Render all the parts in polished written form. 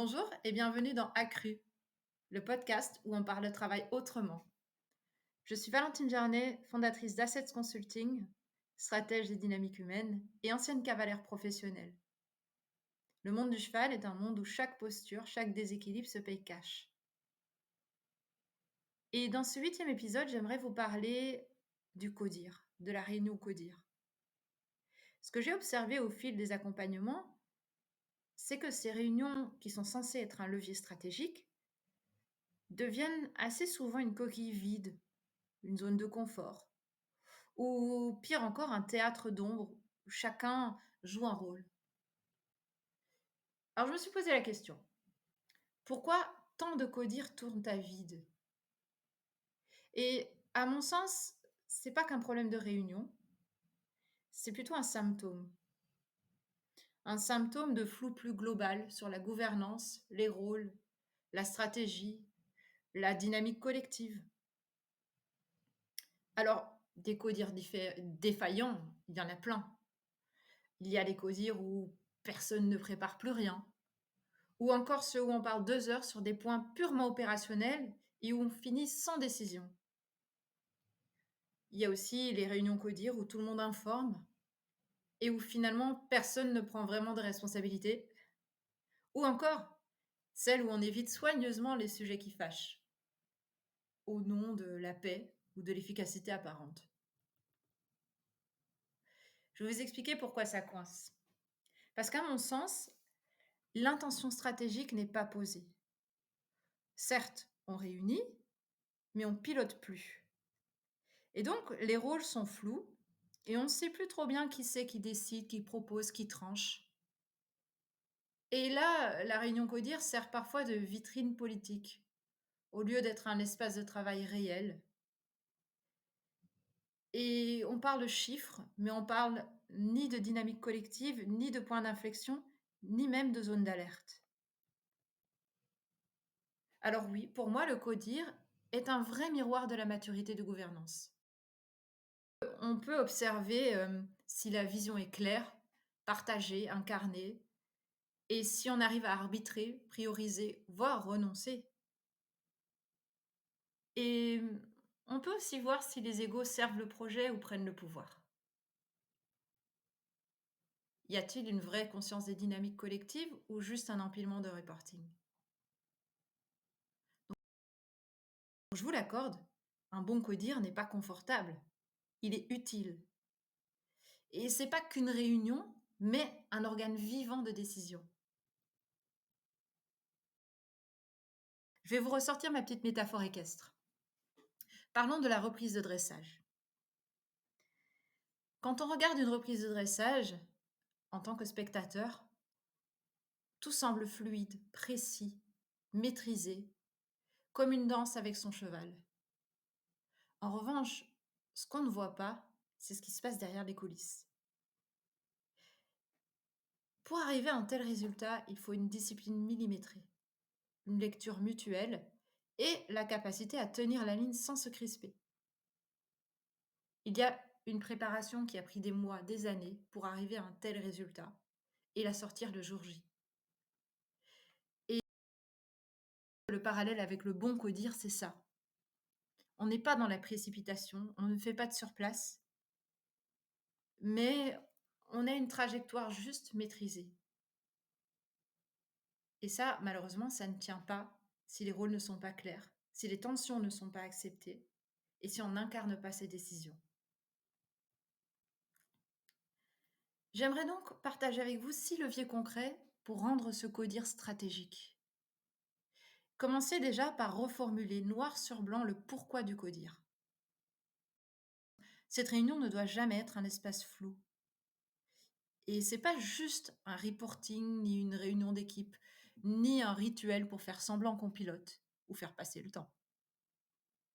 Bonjour et bienvenue dans Accru, le podcast où on parle de travail autrement. Je suis Valentine Jarnet, fondatrice d'Assets Consulting, stratège des dynamiques humaines et ancienne cavalière professionnelle. Le monde du cheval est un monde où chaque posture, chaque déséquilibre se paye cash. Et dans ce 8e épisode, j'aimerais vous parler du CODIR, de la réunion CODIR. Ce que j'ai observé au fil des accompagnements, c'est que ces réunions qui sont censées être un levier stratégique deviennent assez souvent une coquille vide, une zone de confort, ou pire encore, un théâtre d'ombre où chacun joue un rôle. Alors je me suis posé la question, pourquoi tant de codires tournent à vide? Et à mon sens, c'est pas qu'un problème de réunion, c'est plutôt un symptôme. Un symptôme de flou plus global sur la gouvernance, les rôles, la stratégie, la dynamique collective. Alors, des codires défaillants, il y en a plein. Il y a les codires où personne ne prépare plus rien, ou encore ceux où on parle 2 heures sur des points purement opérationnels et où on finit sans décision. Il y a aussi les réunions CODIR où tout le monde informe et où finalement personne ne prend vraiment de responsabilité, ou encore celles où on évite soigneusement les sujets qui fâchent, au nom de la paix ou de l'efficacité apparente. Je vais vous expliquer pourquoi ça coince. Parce qu'à mon sens, l'intention stratégique n'est pas posée. Certes, on réunit, mais on pilote plus. Et donc, les rôles sont flous et on ne sait plus trop bien qui c'est qui décide, qui propose, qui tranche. Et là, la réunion CODIR sert parfois de vitrine politique, au lieu d'être un espace de travail réel. Et on parle de chiffres, mais on parle ni de dynamique collective, ni de point d'inflexion, ni même de zone d'alerte. Alors oui, pour moi, le CODIR est un vrai miroir de la maturité de gouvernance. On peut observer si la vision est claire, partagée, incarnée, et si on arrive à arbitrer, prioriser, voire renoncer. Et on peut aussi voir si les égos servent le projet ou prennent le pouvoir. Y a-t-il une vraie conscience des dynamiques collectives ou juste un empilement de reporting? Je vous l'accorde, un bon codir n'est pas confortable, il est utile. Et c'est pas qu'une réunion, mais un organe vivant de décision. Je vais vous ressortir ma petite métaphore équestre. Parlons de la reprise de dressage. Quand on regarde une reprise de dressage, en tant que spectateur, tout semble fluide, précis, maîtrisé, comme une danse avec son cheval. En revanche, ce qu'on ne voit pas, c'est ce qui se passe derrière les coulisses. Pour arriver à un tel résultat, il faut une discipline millimétrée, une lecture mutuelle et la capacité à tenir la ligne sans se crisper. Il y a une préparation qui a pris des mois, des années pour arriver à un tel résultat et la sortir le jour J. Et le parallèle avec le bon codir, c'est ça. On n'est pas dans la précipitation, on ne fait pas de surplace, mais on a une trajectoire juste maîtrisée. Et ça, malheureusement, ça ne tient pas si les rôles ne sont pas clairs, si les tensions ne sont pas acceptées et si on n'incarne pas ces décisions. J'aimerais donc partager avec vous 6 leviers concrets pour rendre ce codir stratégique. Commencez déjà par reformuler noir sur blanc le pourquoi du codir. Cette réunion ne doit jamais être un espace flou. Et c'est pas juste un reporting, ni une réunion d'équipe, ni un rituel pour faire semblant qu'on pilote ou faire passer le temps.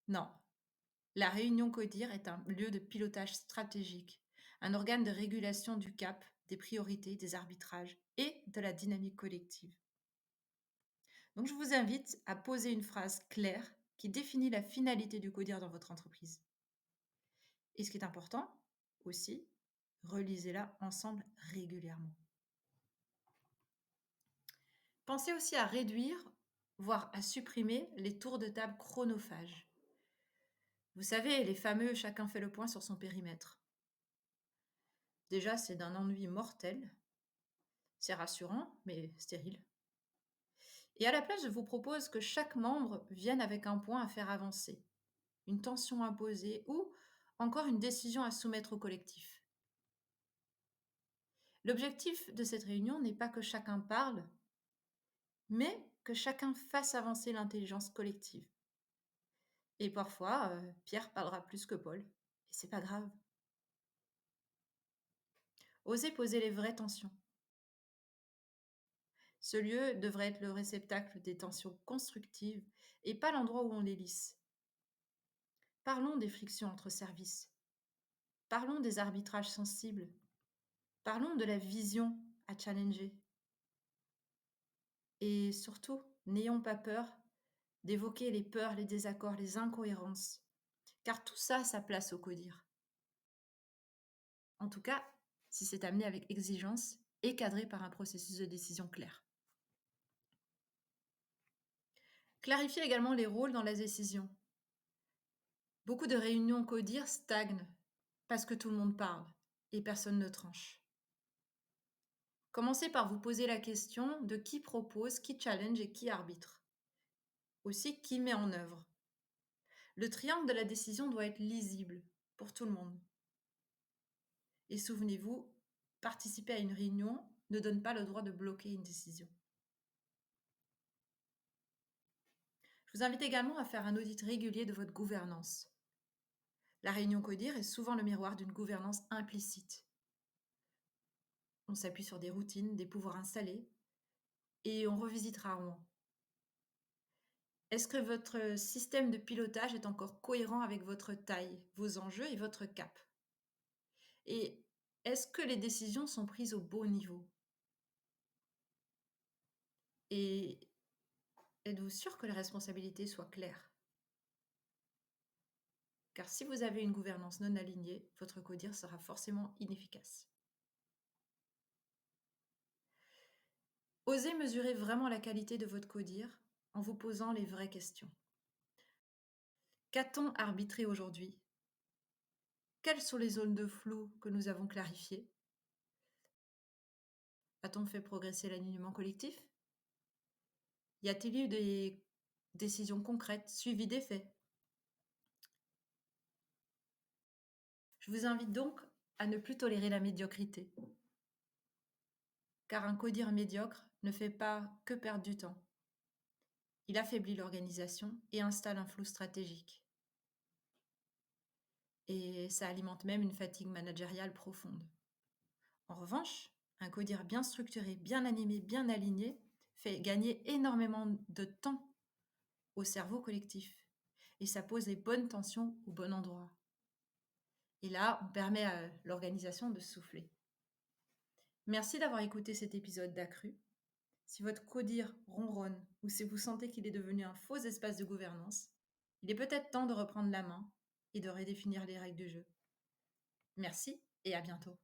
Non, la réunion CODIR est un lieu de pilotage stratégique, un organe de régulation du cap, des priorités, des arbitrages et de la dynamique collective. Donc je vous invite à poser une phrase claire qui définit la finalité du CODIR dans votre entreprise. Et ce qui est important aussi, relisez-la ensemble régulièrement. Pensez aussi à réduire, voire à supprimer les tours de table chronophages. Vous savez, les fameux chacun fait le point sur son périmètre. Déjà, c'est d'un ennui mortel. C'est rassurant, mais stérile. Et à la place, je vous propose que chaque membre vienne avec un point à faire avancer, une tension à poser ou encore une décision à soumettre au collectif. L'objectif de cette réunion n'est pas que chacun parle, mais que chacun fasse avancer l'intelligence collective. Et parfois, Pierre parlera plus que Paul, et c'est pas grave. Osez poser les vraies tensions. Ce lieu devrait être le réceptacle des tensions constructives et pas l'endroit où on les lisse. Parlons des frictions entre services. Parlons des arbitrages sensibles. Parlons de la vision à challenger. Et surtout, n'ayons pas peur d'évoquer les peurs, les désaccords, les incohérences, car tout ça a sa place au CODIR. En tout cas, si c'est amené avec exigence et cadré par un processus de décision clair. Clarifiez également les rôles dans la décision. Beaucoup de réunions CODIR stagnent parce que tout le monde parle et personne ne tranche. Commencez par vous poser la question de qui propose, qui challenge et qui arbitre. Aussi, qui met en œuvre. Le triangle de la décision doit être lisible pour tout le monde. Et souvenez-vous, participer à une réunion ne donne pas le droit de bloquer une décision. Je vous invite également à faire un audit régulier de votre gouvernance. La réunion CODIR est souvent le miroir d'une gouvernance implicite. On s'appuie sur des routines, des pouvoirs installés, et on revisite rarement. Est-ce que votre système de pilotage est encore cohérent avec votre taille, vos enjeux et votre cap? Et est-ce que les décisions sont prises au bon niveau? Et êtes-vous sûr que les responsabilités soient claires? Car si vous avez une gouvernance non alignée, votre CODIR sera forcément inefficace. Osez mesurer vraiment la qualité de votre CODIR en vous posant les vraies questions. Qu'a-t-on arbitré aujourd'hui? Quelles sont les zones de flou que nous avons clarifiées? A-t-on fait progresser l'alignement collectif? Y a-t-il eu des décisions concrètes suivies des faits? Je vous invite donc à ne plus tolérer la médiocrité, car un CODIR médiocre ne fait pas que perdre du temps. Il affaiblit l'organisation et installe un flou stratégique. Et ça alimente même une fatigue managériale profonde. En revanche, un CODIR bien structuré, bien animé, bien aligné fait gagner énormément de temps au cerveau collectif. Et ça pose les bonnes tensions au bon endroit. Et là, on permet à l'organisation de souffler. Merci d'avoir écouté cet épisode d'Accru. Si votre CODIR ronronne ou si vous sentez qu'il est devenu un faux espace de gouvernance, il est peut-être temps de reprendre la main et de redéfinir les règles du jeu. Merci et à bientôt.